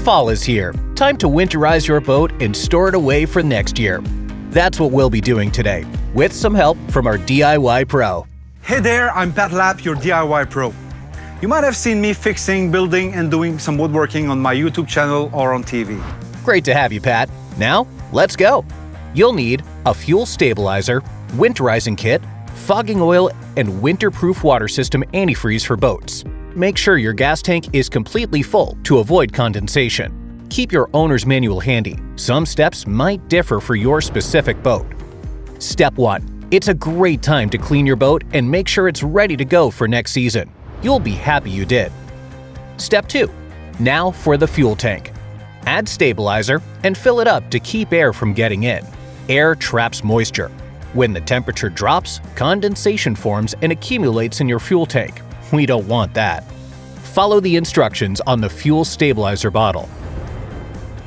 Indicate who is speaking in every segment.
Speaker 1: Fall is here. Time to winterize your boat and store it away for next year. That's what we'll be doing today, with some help from our DIY Pro.
Speaker 2: Hey there, I'm Pat Lapp, your DIY Pro. You might have seen me fixing, building, and doing some woodworking on my YouTube channel or on TV.
Speaker 1: Great to have you, Pat. Now, let's go. You'll need a fuel stabilizer, winterizing kit, fogging oil, and WINTERPROOF Water System antifreeze for boats. Make sure your gas tank is completely full to avoid condensation. Keep your owner's manual handy. Some steps might differ for your specific boat. Step 1. It's a great time to clean your boat and make sure it's ready to go for next season. You'll be happy you did. Step 2. Now for the fuel tank. Add stabilizer and fill it up to keep air from getting in. Air traps moisture. When the temperature drops, condensation forms and accumulates in your fuel tank. We don't want that. Follow the instructions on the fuel stabilizer bottle.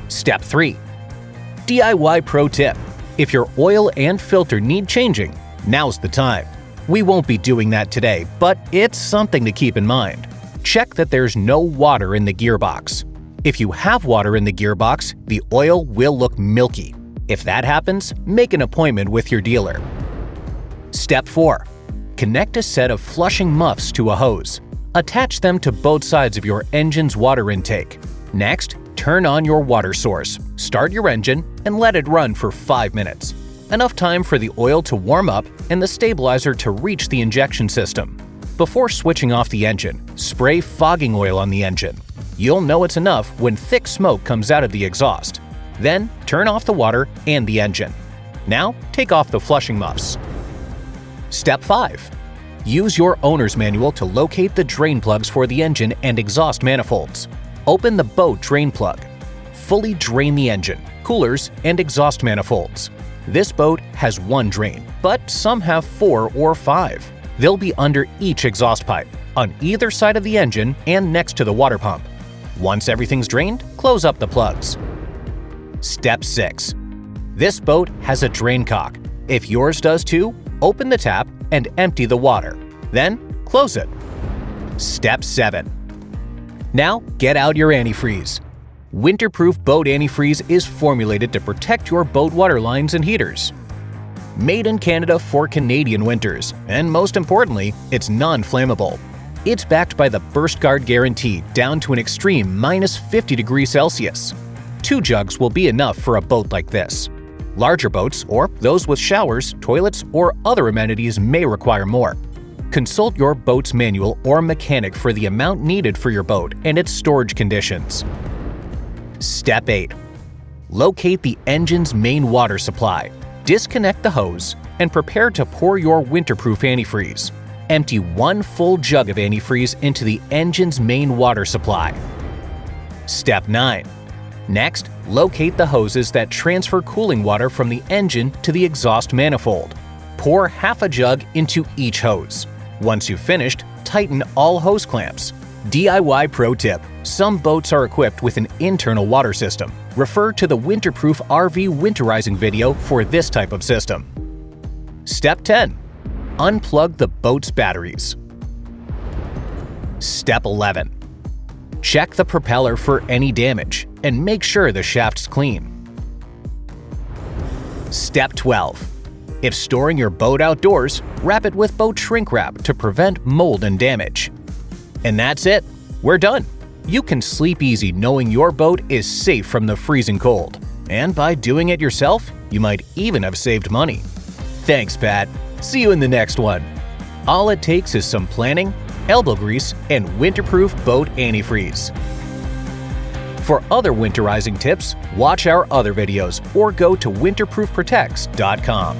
Speaker 1: Step 3. DIY Pro Tip. If your oil and filter need changing, now's the time. We won't be doing that today, but it's something to keep in mind. Check that there's no water in the gearbox. If you have water in the gearbox, the oil will look milky. If that happens, make an appointment with your dealer. Step 4. Connect a set of flushing muffs to a hose. Attach them to both sides of your engine's water intake. Next, turn on your water source, start your engine, and let it run for 5 minutes. Enough time for the oil to warm up and the stabilizer to reach the injection system. Before switching off the engine, spray fogging oil on the engine. You'll know it's enough when thick smoke comes out of the exhaust. Then, turn off the water and the engine. Now, take off the flushing muffs. Step 5. Use your owner's manual to locate the drain plugs for the engine and exhaust manifolds. Open the boat drain plug. Fully drain the engine, coolers, and exhaust manifolds. This boat has 1 drain, but some have 4 or 5. They'll be under each exhaust pipe, on either side of the engine and next to the water pump. Once everything's drained, close up the plugs. Step 6. This boat has a drain cock. If yours does too, open the tap and empty the water. Then, close it. Step 7. Now, get out your antifreeze. WINTERPROOF Boat Antifreeze is formulated to protect your boat water lines and heaters. Made in Canada for Canadian winters, and most importantly, it's non-flammable. It's backed by the Burst Guard Guarantee down to an extreme -50°C. 2 jugs will be enough for a boat like this. Larger boats, or those with showers, toilets, or other amenities may require more. Consult your boat's manual or mechanic for the amount needed for your boat and its storage conditions. Step 8. Locate the engine's main water supply. Disconnect the hose and prepare to pour your WINTERPROOF antifreeze. Empty 1 full jug of antifreeze into the engine's main water supply. Step 9. Next, locate the hoses that transfer cooling water from the engine to the exhaust manifold. Pour half a jug into each hose. Once you've finished, tighten all hose clamps. DIY Pro Tip. Some boats are equipped with an internal water system. Refer to the WINTERPROOF RV winterizing video for this type of system. Step 10. Unplug the boat's batteries. Step 11. Check the propeller for any damage and make sure the shaft's clean. Step 12. If storing your boat outdoors, wrap it with boat shrink wrap to prevent mold and damage. And that's it. We're done. You can sleep easy knowing your boat is safe from the freezing cold. And by doing it yourself, you might even have saved money. Thanks, Pat. See you in the next one. All it takes is some planning, elbow grease, and WINTERPROOF Boat Antifreeze. For other winterizing tips, watch our other videos or go to winterproofprotects.com.